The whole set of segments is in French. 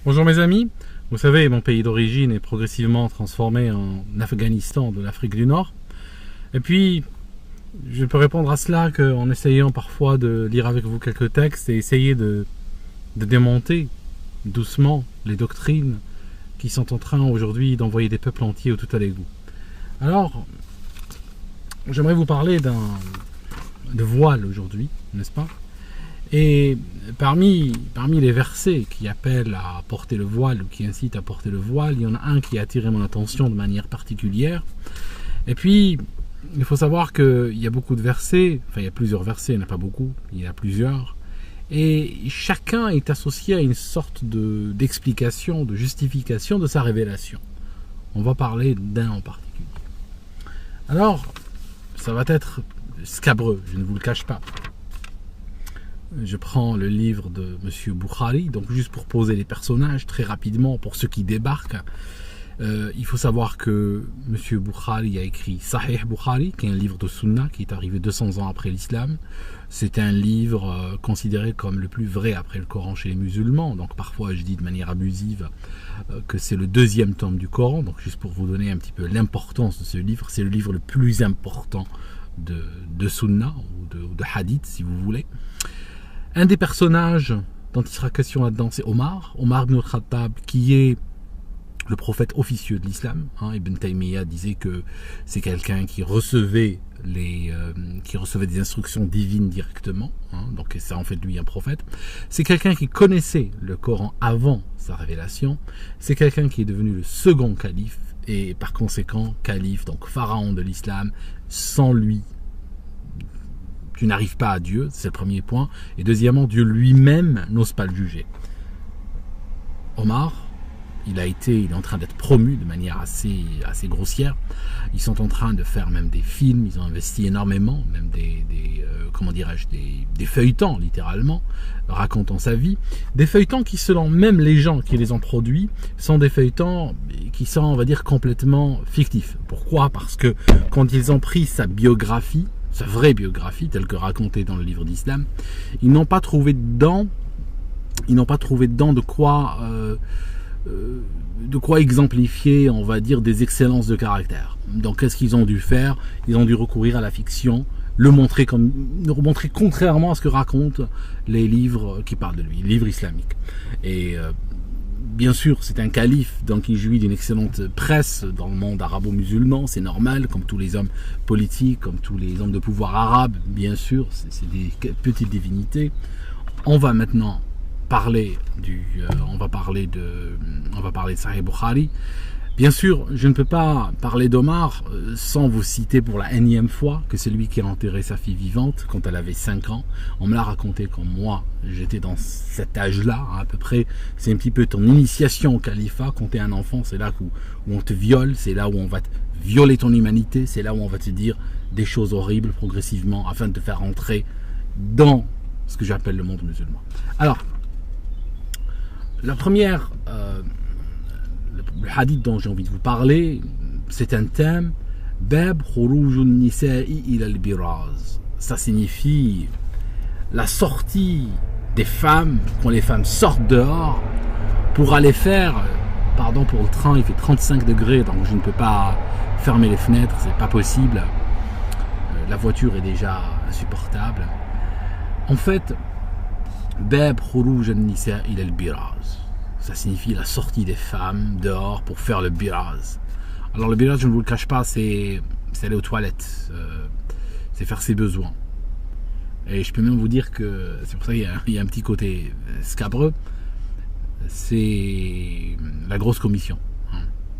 Bonjour mes amis, vous savez mon pays d'origine est progressivement transformé en Afghanistan de l'Afrique du Nord. Et puis je peux répondre à cela qu'en essayant parfois de lire avec vous quelques textes et essayer de démonter doucement les doctrines qui sont en train aujourd'hui d'envoyer des peuples entiers au tout à l'égout. Alors j'aimerais vous parler de voile aujourd'hui, n'est-ce pas? Et parmi les versets qui appellent à porter le voile ou qui incitent à porter le voile, il y en a un qui a attiré mon attention de manière particulière. Et puis, il faut savoir qu'il y a beaucoup de versets, enfin il y a plusieurs versets, il n'y en a pas beaucoup, il y en a plusieurs. Et chacun est associé à une sorte d'explication, de justification de sa révélation. On va parler d'un en particulier. Alors, ça va être scabreux, je ne vous le cache pas. Je prends le livre de M. Bukhari, donc juste pour poser les personnages très rapidement pour ceux qui débarquent. Il faut savoir que M. Bukhari a écrit Sahih Bukhari, qui est un livre de Sunna qui est arrivé 200 ans après l'islam. C'est un livre considéré comme le plus vrai après le Coran chez les musulmans. Donc parfois je dis de manière abusive que c'est le deuxième tome du Coran. Donc juste pour vous donner un petit peu l'importance de ce livre, c'est le livre le plus important de Sunna ou de Hadith si vous voulez. Un des personnages dont il sera question là-dedans, c'est Omar ibn al-Khattab, qui est le prophète officieux de l'islam. Ibn Taymiyyah disait que c'est quelqu'un qui recevait des instructions divines directement, donc ça en fait de lui un prophète. C'est quelqu'un qui connaissait le Coran avant sa révélation. C'est quelqu'un qui est devenu le second calife et par conséquent calife, donc pharaon de l'islam. Sans lui, tu n'arrives pas à Dieu, c'est le premier point. Et deuxièmement, Dieu lui-même n'ose pas le juger. Omar, il est en train d'être promu de manière assez grossière. Ils sont en train de faire même des films, ils ont investi énormément, même des feuilletons littéralement, racontant sa vie. Des feuilletons qui, selon même les gens qui les ont produits, sont des feuilletons qui sont, on va dire, complètement fictifs. Pourquoi? Parce que quand ils ont pris sa biographie, sa vraie biographie, telle que racontée dans le livre d'Islam, ils n'ont pas trouvé dedans de quoi exemplifier, on va dire, des excellences de caractère. Donc qu'est-ce qu'ils ont dû faire? Ils ont dû recourir à la fiction, le montrer contrairement à ce que racontent les livres qui parlent de lui, les livres islamiques. Et bien sûr, c'est un calife, donc il jouit d'une excellente presse dans le monde arabo-musulman, c'est normal, comme tous les hommes politiques, comme tous les hommes de pouvoir arabes, bien sûr, c'est des petites divinités. On va maintenant parler de Sahih Bukhari. Bien sûr, je ne peux pas parler d'Omar sans vous citer pour la énième fois que c'est lui qui a enterré sa fille vivante quand elle avait 5 ans. On me l'a raconté quand moi, j'étais dans cet âge-là, à peu près. C'est un petit peu ton initiation au califat. Quand tu es un enfant, c'est là où on te viole, c'est là où on va te violer ton humanité, c'est là où on va te dire des choses horribles progressivement afin de te faire entrer dans ce que j'appelle le monde musulman. Alors, la première... le hadith dont j'ai envie de vous parler, c'est un thème. Bab khurujun nisa'i ila al-biraz. Ça signifie la sortie des femmes, quand les femmes sortent dehors pour aller faire, pardon pour le train, il fait 35 degrés, donc je ne peux pas fermer les fenêtres, c'est pas possible. La voiture est déjà insupportable. En fait, Bab khurujun nisa'i ila al-biraz. Ça signifie la sortie des femmes dehors pour faire le biraz. Alors le biraz, je ne vous le cache pas, c'est aller aux toilettes, c'est faire ses besoins. Et je peux même vous dire que, c'est pour ça qu'il y a un petit côté scabreux, c'est la grosse commission.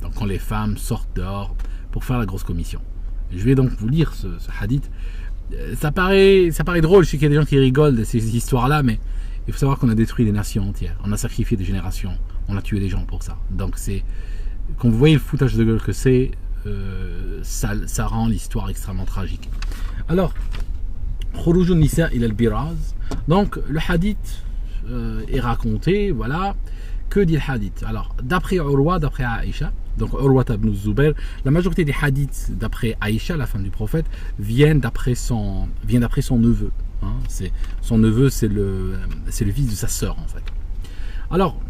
Donc quand les femmes sortent dehors pour faire la grosse commission. Je vais donc vous lire ce hadith. Ça paraît drôle, je sais qu'il y a des gens qui rigolent de ces histoires-là, mais il faut savoir qu'on a détruit des nations entières, on a sacrifié des générations, on a tué des gens pour ça. Donc quand vous voyez le foutage de gueule que c'est, ça rend l'histoire extrêmement tragique. Alors, Khurujun Nisa ila al-Biraz. Donc le hadith est raconté, voilà. Que dit le hadith? Alors, d'après Urwa, d'après Aïcha, donc Urwa ibn Zubair, la majorité des hadiths d'après Aïcha, la femme du prophète, viennent d'après son neveu. Son neveu, c'est le fils de sa sœur en fait. Alors,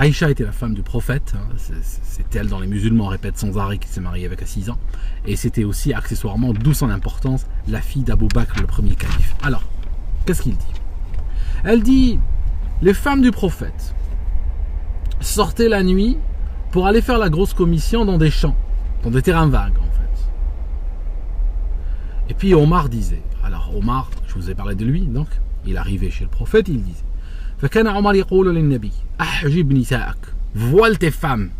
Aïcha était la femme du prophète, hein, c'est elle dans les musulmans, on répète sans arrêt qu'il s'est marié avec à 6 ans, et c'était aussi accessoirement, d'où son importance, la fille d'Abou Bakr, le premier calife. Alors, qu'est-ce qu'il dit? Elle dit, les femmes du prophète sortaient la nuit pour aller faire la grosse commission dans des champs, dans des terrains vagues en fait. Et puis Omar disait, alors Omar, je vous ai parlé de lui, donc il arrivait chez le prophète, il disait, فكان عمر يقول للنبي أحجب نساءك, voile tes femmes.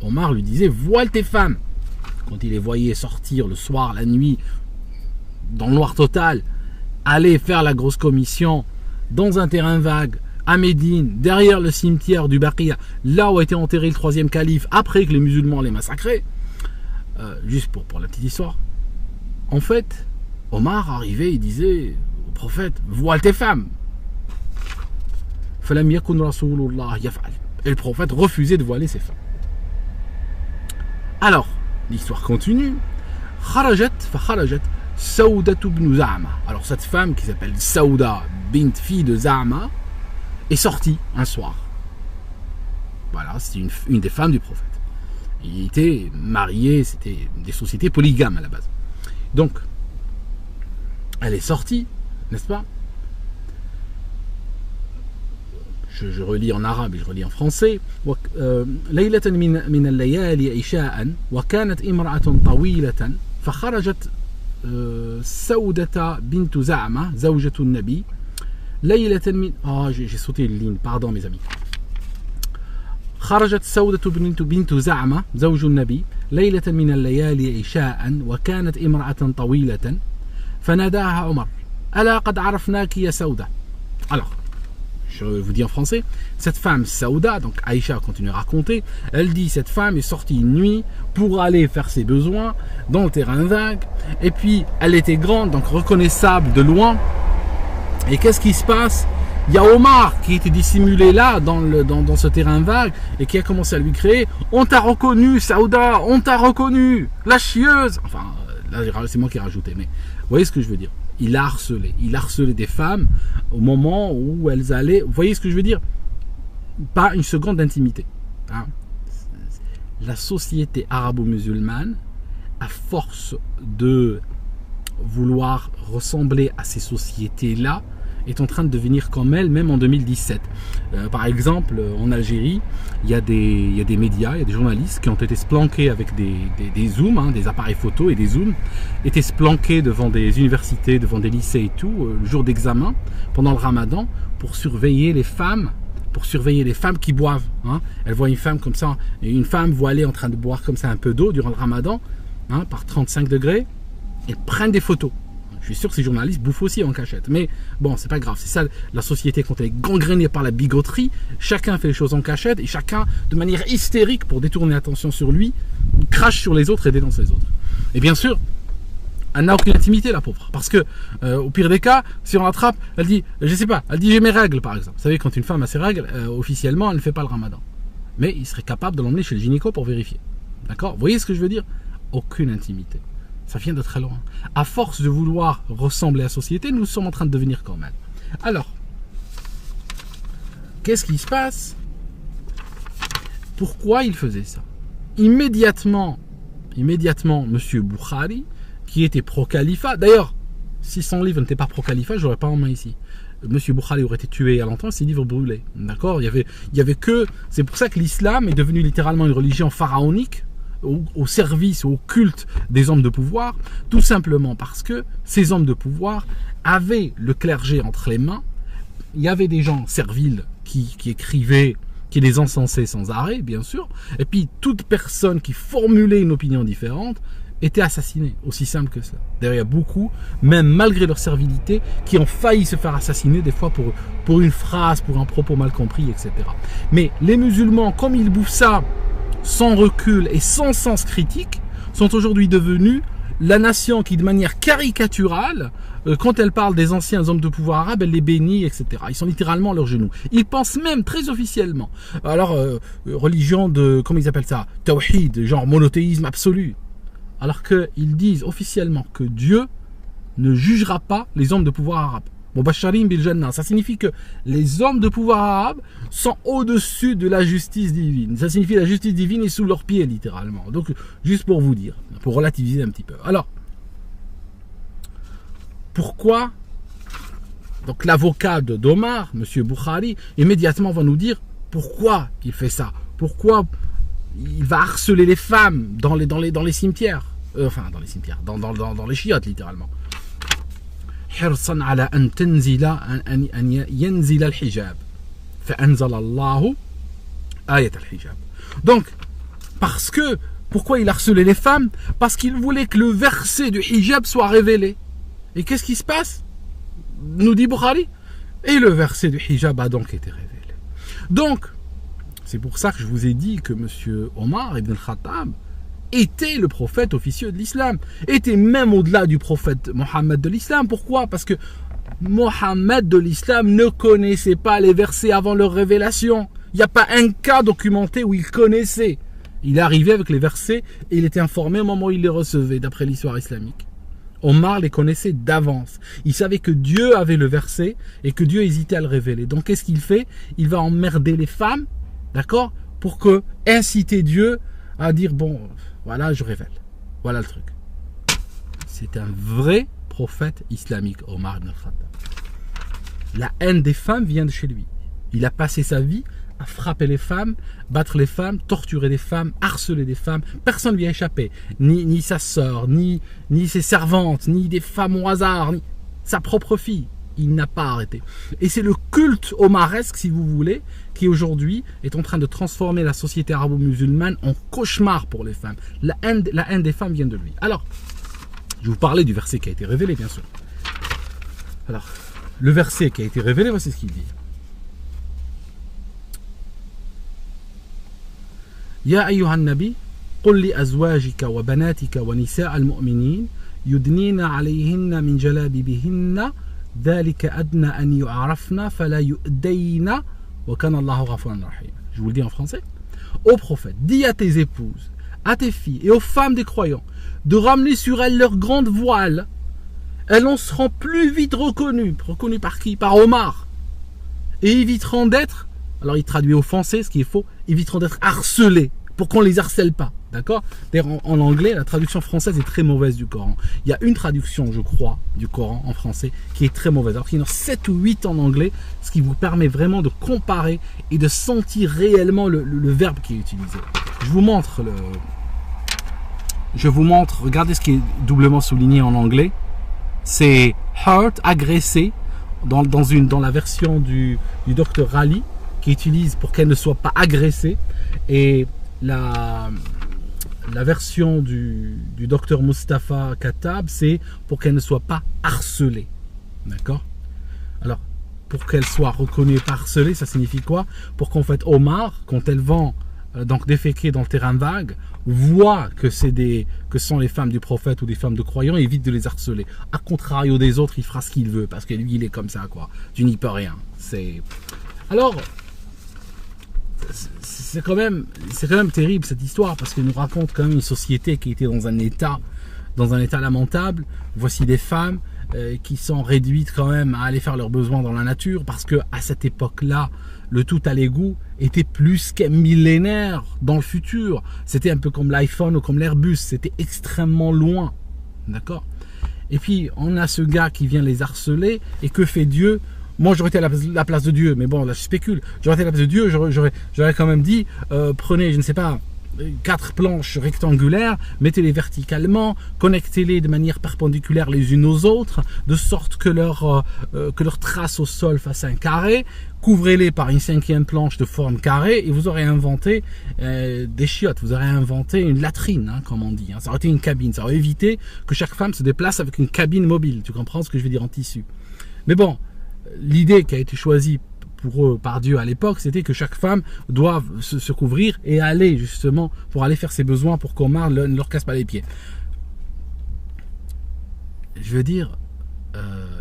Omar lui disait, voile tes femmes. Quand il les voyait sortir le soir, la nuit, dans le noir total, aller faire la grosse commission dans un terrain vague, à Médine, derrière le cimetière du Baqiya, là où a été enterré le troisième calife, après que les musulmans les massacraient, juste pour la petite histoire, en fait, Omar arrivait et disait au prophète, voile tes femmes. Et le prophète refusait de voiler ses femmes. Alors, l'histoire continue. Alors cette femme qui s'appelle Saouda, bint fille de Za'ama, est sortie un soir. Voilà, c'est une des femmes du prophète. Il était marié, c'était des sociétés polygames à la base. Donc, elle est sortie, n'est-ce pas? Je relis en arabe et je relis en français. ليلة من الليالي عشاء وكانت امرأة طويلة فخرجت سودة بنت زعمة زوجة النبي ليلة من j'ai sauté une ligne, pardon mes amis. خرجت سودة بنت زعمة زوج النبي ليلة من الليالي عشاء وكانت امرأة طويلة فناداها عمر ألا قد عرفناك يا سودة. Alors, je vous dis en français, cette femme Saouda, donc Aïcha continue à raconter, elle dit cette femme est sortie une nuit pour aller faire ses besoins dans le terrain vague, et puis elle était grande, donc reconnaissable de loin, et qu'est-ce qui se passe? Il y a Omar qui était dissimulé là dans ce terrain vague et qui a commencé à lui crier, on t'a reconnu Saouda, on t'a reconnu, la chieuse, enfin là c'est moi qui ai rajouté, mais vous voyez ce que je veux dire? Il a harcelé des femmes au moment où elles allaient, vous voyez ce que je veux dire? Pas une seconde d'intimité. Hein? La société arabo-musulmane, à force de vouloir ressembler à ces sociétés-là, est en train de devenir comme elle, même en 2017. Par exemple, en Algérie, il y a des médias, il y a des journalistes qui ont été splanqués avec des zooms, hein, des appareils photo et des zooms, étaient splanqués devant des universités, devant des lycées et tout, le jour d'examen, pendant le ramadan, pour surveiller les femmes qui boivent. Hein. Elles voient une femme comme ça, une femme voilée en train de boire comme ça un peu d'eau durant le ramadan, hein, par 35 degrés, et prennent des photos. Je suis sûr que ces journalistes bouffent aussi en cachette. Mais bon, c'est pas grave. C'est ça, la société, quand elle est gangrénée par la bigoterie, chacun fait les choses en cachette et chacun, de manière hystérique, pour détourner l'attention sur lui, crache sur les autres et dénonce les autres. Et bien sûr, elle n'a aucune intimité, la pauvre. Parce que, au pire des cas, si on l'attrape, elle dit, je sais pas, elle dit j'ai mes règles, par exemple. Vous savez, quand une femme a ses règles, officiellement, elle ne fait pas le ramadan. Mais il serait capable de l'emmener chez le gynéco pour vérifier. D'accord? Vous voyez ce que je veux dire? Aucune intimité. Ça vient de très loin. À force de vouloir ressembler à la société, nous sommes en train de devenir comme elle. Alors, qu'est-ce qui se passe? Pourquoi il faisait ça? Immédiatement, M. Bukhari, qui était pro-califat, d'ailleurs, si son livre n'était pas pro-califat, je n'aurais pas en main ici. M. Bukhari aurait été tué à longtemps, ses livres brûlés. D'accord? Il y avait que... C'est pour ça que l'islam est devenu littéralement une religion pharaonique, au service, au culte des hommes de pouvoir, tout simplement parce que ces hommes de pouvoir avaient le clergé entre les mains. Il y avait des gens serviles qui écrivaient, qui les encensaient sans arrêt, bien sûr, et puis toute personne qui formulait une opinion différente était assassinée, aussi simple que ça. D'ailleurs, il y a beaucoup, même malgré leur servilité, qui ont failli se faire assassiner, des fois pour une phrase, pour un propos mal compris, etc. Mais les musulmans, comme ils bouffent ça sans recul et sans sens critique, sont aujourd'hui devenus la nation qui, de manière caricaturale, quand elle parle des anciens hommes de pouvoir arabes, elle les bénit, etc. Ils sont littéralement à leurs genoux. Ils pensent même très officiellement. Alors, religion de, comment ils appellent ça? Tawhid, genre monothéisme absolu. Alors qu'ils disent officiellement que Dieu ne jugera pas les hommes de pouvoir arabes. Mubasharin bil Jannah. Ça signifie que les hommes de pouvoir arabe sont au-dessus de la justice divine. Ça signifie que la justice divine est sous leurs pieds, littéralement. Donc, juste pour vous dire, pour relativiser un petit peu. Alors, pourquoi donc l'avocat d'Omar, M. Bukhari, immédiatement va nous dire pourquoi il fait ça. Pourquoi il va harceler les femmes dans les cimetières. Enfin, dans les cimetières, dans les chiottes, littéralement. حرصا على أن تنزل أن ينزل الحجاب فأنزل الله آية الحجاب. Donc, parce que, pourquoi il harcelait les femmes? Parce qu'il voulait que le verset du hijab soit révélé. Et qu'est-ce qui se passe? Nous dit Bukhari. Et le verset du hijab a donc été révélé. Donc, c'est pour ça que je vous ai dit que M. Omar ibn al-Khattab était le prophète officieux de l'islam, était même au-delà du prophète Mohammed de l'islam. Pourquoi? Parce que Mohammed de l'islam ne connaissait pas les versets avant leur révélation. Il n'y a pas un cas documenté où il connaissait. Il arrivait avec les versets et il était informé au moment où il les recevait, d'après l'histoire islamique. Omar les connaissait d'avance. Il savait que Dieu avait le verset et que Dieu hésitait à le révéler. Donc qu'est-ce qu'il fait? Il va emmerder les femmes, d'accord, pour que inciter Dieu à dire bon, voilà, je révèle. Voilà le truc. C'est un vrai prophète islamique, Omar ibn al-Khattab. La haine des femmes vient de chez lui. Il a passé sa vie à frapper les femmes, battre les femmes, torturer les femmes, harceler des femmes. Personne ne lui a échappé. Ni sa sœur, ni ses servantes, ni des femmes au hasard, ni sa propre fille. Il n'a pas arrêté. Et c'est le culte omaresque, si vous voulez, qui aujourd'hui est en train de transformer la société arabo-musulmane en cauchemar pour les femmes. La haine des femmes vient de lui. Alors, je vous parlais du verset qui a été révélé, bien sûr. Alors, le verset qui a été révélé, voici ce qu'il dit. Ya ayyuhan nabi, qul li azwajika wa banatika wa nisaa al-mu'minin yudnina alayhinna min jalabibihinna ذلك أدنى أن يعرفنا فلا يؤدين وكان الله غفورا رحيما. Je vous le dis en français. Ô prophète, dis à tes épouses, à tes filles et aux femmes des croyants de ramener sur elles leur grande voile. Elles en seront plus vite reconnues. Reconnues par qui? Par Omar. Et éviteront d'être, alors il traduit offensés, ce qui est faux, éviteront d'être harcelées pour qu'on les harcèle pas. D'accord? D'ailleurs, en anglais, la traduction française est très mauvaise du Coran. Il y a une traduction, je crois, du Coran en français qui est très mauvaise. Alors qu'il y en a 7 ou 8 en anglais, ce qui vous permet vraiment de comparer et de sentir réellement le verbe qui est utilisé. Je vous montre, regardez ce qui est doublement souligné en anglais. C'est hurt, agressé, dans la version du Dr Rally, qui utilise pour qu'elle ne soit pas agressée. Et la version du docteur Mustafa Kattab, c'est pour qu'elle ne soit pas harcelée. D'accord? Alors, pour qu'elle soit reconnue et pas harcelée, ça signifie quoi? Pour qu'en fait Omar, quand elle vend donc déféquer dans le terrain vague, voit que que sont les femmes du prophète ou des femmes de croyants et évite de les harceler. A contrario des autres, il fera ce qu'il veut parce que lui, il est comme ça, quoi. Tu n'y peux rien. Alors, c'est quand même terrible cette histoire parce qu'elle nous raconte quand même une société qui était dans un état lamentable. Voici des femmes qui sont réduites quand même à aller faire leurs besoins dans la nature parce que à cette époque-là, le tout à l'égout était plus qu'un millénaire dans le futur. C'était un peu comme l'iPhone ou comme l'Airbus, c'était extrêmement loin. D'accord? Et puis on a ce gars qui vient les harceler et que fait Dieu? Moi j'aurais été à la place de Dieu, mais bon là je spécule, j'aurais été à la place de Dieu, j'aurais quand même dit prenez, je ne sais pas, 4 planches rectangulaires, mettez-les verticalement, connectez-les de manière perpendiculaire les unes aux autres, de sorte que leur trace au sol fasse un carré, couvrez-les par une 5e planche de forme carrée et vous aurez inventé des chiottes, vous aurez inventé une latrine, hein, comme on dit, hein. Ça aurait été une cabine, ça aurait évité que chaque femme se déplace avec une cabine mobile, tu comprends ce que je veux dire, en tissu. Mais bon, l'idée qui a été choisie pour eux par Dieu à l'époque, c'était que chaque femme doive se couvrir et aller justement pour aller faire ses besoins pour qu'Omar ne leur casse pas les pieds. Je veux dire,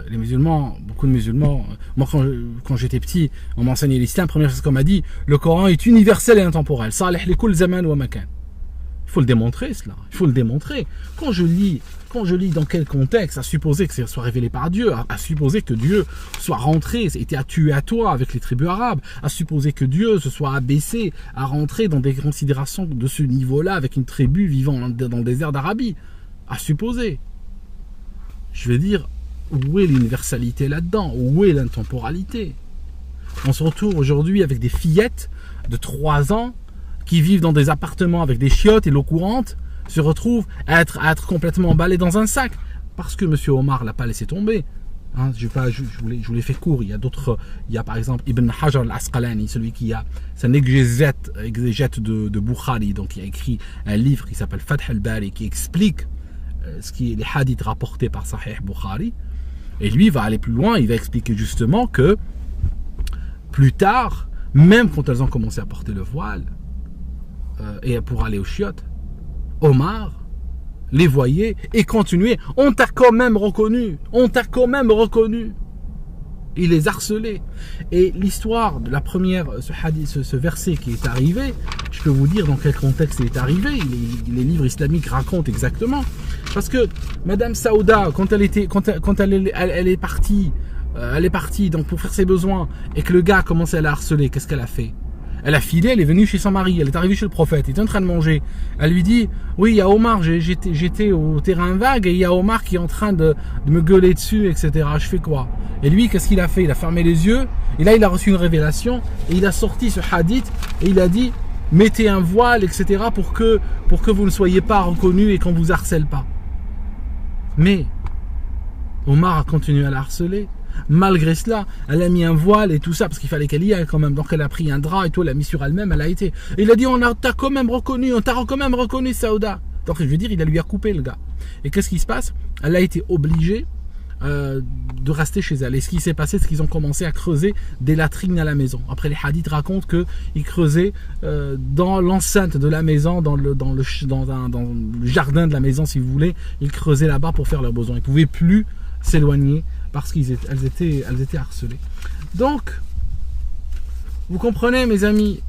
les musulmans, beaucoup de musulmans, moi quand j'étais petit, on m'enseignait l'islam, première chose qu'on m'a dit, le Coran est universel et intemporel. Salih li kull zaman wa makan. Il faut le démontrer, cela. Il faut le démontrer. Quand je lis dans quel contexte, à supposer que ça soit révélé par Dieu, à supposer que Dieu soit rentré, était à tuer à toi avec les tribus arabes, à supposer que Dieu se soit abaissé, à rentrer dans des considérations de ce niveau-là avec une tribu vivant dans le désert d'Arabie. À supposer. Je veux dire, où est l'universalité là-dedans? Où est l'intemporalité? On se retrouve aujourd'hui avec des fillettes de 3 ans qui vivent dans des appartements avec des chiottes et l'eau courante, se retrouvent à être complètement emballés dans un sac. Parce que M. Omar l'a pas laissé tomber. Hein, je vous l'ai fait court. Il y a d'autres. Il y a par exemple Ibn Hajar al-Asqalani, celui qui a. C'est un exégète de Bukhari, donc il a écrit un livre qui s'appelle Fath al-Bari, qui explique ce qui est les hadiths rapportés par Sahih Bukhari. Et lui va aller plus loin, il va expliquer justement que plus tard, même quand elles ont commencé à porter le voile, et pour aller aux chiottes, Omar les voyait et continuait. On t'a quand même reconnu. On t'a quand même reconnu. Il les harcelait. Et l'histoire de la première, ce hadith, ce verset qui est arrivé, je peux vous dire dans quel contexte il est arrivé. Les livres islamiques racontent exactement. Parce que Madame Saouda, quand elle est partie donc pour faire ses besoins et que le gars a commencé à la harceler, qu'est-ce qu'elle a fait? Elle a filé, elle est venue chez son mari, elle est arrivée chez le prophète, il était en train de manger. Elle lui dit, oui, il y a Omar, j'étais au terrain vague et il y a Omar qui est en train de me gueuler dessus, etc. Je fais quoi? Et lui, qu'est-ce qu'il a fait? Il a fermé les yeux, et là il a reçu une révélation, et il a sorti ce hadith, et il a dit, mettez un voile, etc. pour que vous ne soyez pas reconnus et qu'on vous harcèle pas. Mais Omar a continué à la harceler. Malgré cela, elle a mis un voile et tout ça, parce qu'il fallait qu'elle y aille quand même. Donc elle a pris un drap et tout, elle l'a mis sur elle-même, elle a été. Et il a dit, on t'a quand même reconnu, Saouda. Donc je veux dire, il lui a coupé le gars. Et qu'est-ce qui se passe? Elle a été obligée de rester chez elle. Et ce qui s'est passé, c'est qu'ils ont commencé à creuser des latrines à la maison. Après, les hadiths racontent qu'ils creusaient dans l'enceinte de la maison, dans le jardin de la maison, si vous voulez. Ils creusaient là-bas pour faire leurs besoins. Ils ne pouvaient plus s'éloigner parce qu'elles étaient harcelées. Donc, vous comprenez, mes amis,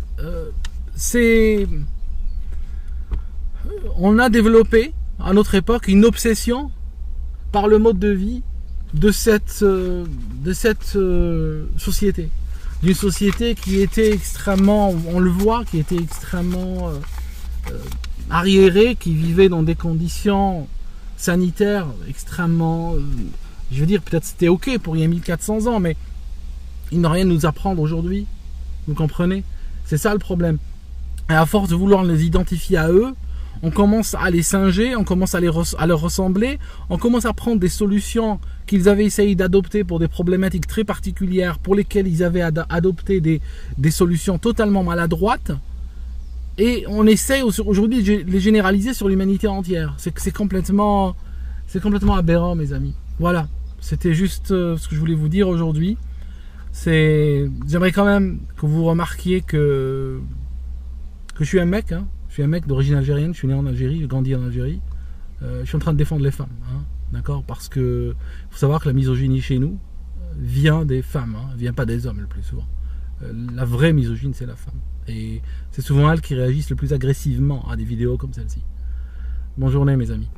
on a développé à notre époque une obsession par le mode de vie de cette société, d'une société qui était extrêmement, on le voit, qui était extrêmement arriérée, qui vivait dans des conditions sanitaires extrêmement, je veux dire, peut-être c'était ok pour il y a 1400 ans, mais ils n'ont rien à nous apprendre aujourd'hui. Vous comprenez? C'est ça le problème. Et à force de vouloir les identifier à eux, on commence à les singer, on commence à leur ressembler, on commence à prendre des solutions qu'ils avaient essayé d'adopter pour des problématiques très particulières, pour lesquelles ils avaient adopté des solutions totalement maladroites, et on essaie aujourd'hui de les généraliser sur l'humanité entière. C'est complètement aberrant, mes amis. Voilà, c'était juste ce que je voulais vous dire aujourd'hui. J'aimerais quand même que vous remarquiez que je suis un mec, hein. Je suis un mec d'origine algérienne, je suis né en Algérie, j'ai grandi en Algérie. Je suis en train de défendre les femmes, hein, d'accord? Parce que faut savoir que la misogynie chez nous vient des femmes, hein, vient pas des hommes le plus souvent. La vraie misogynie, c'est la femme. Et c'est souvent elles qui réagissent le plus agressivement à des vidéos comme celle-ci. Bonne journée, mes amis.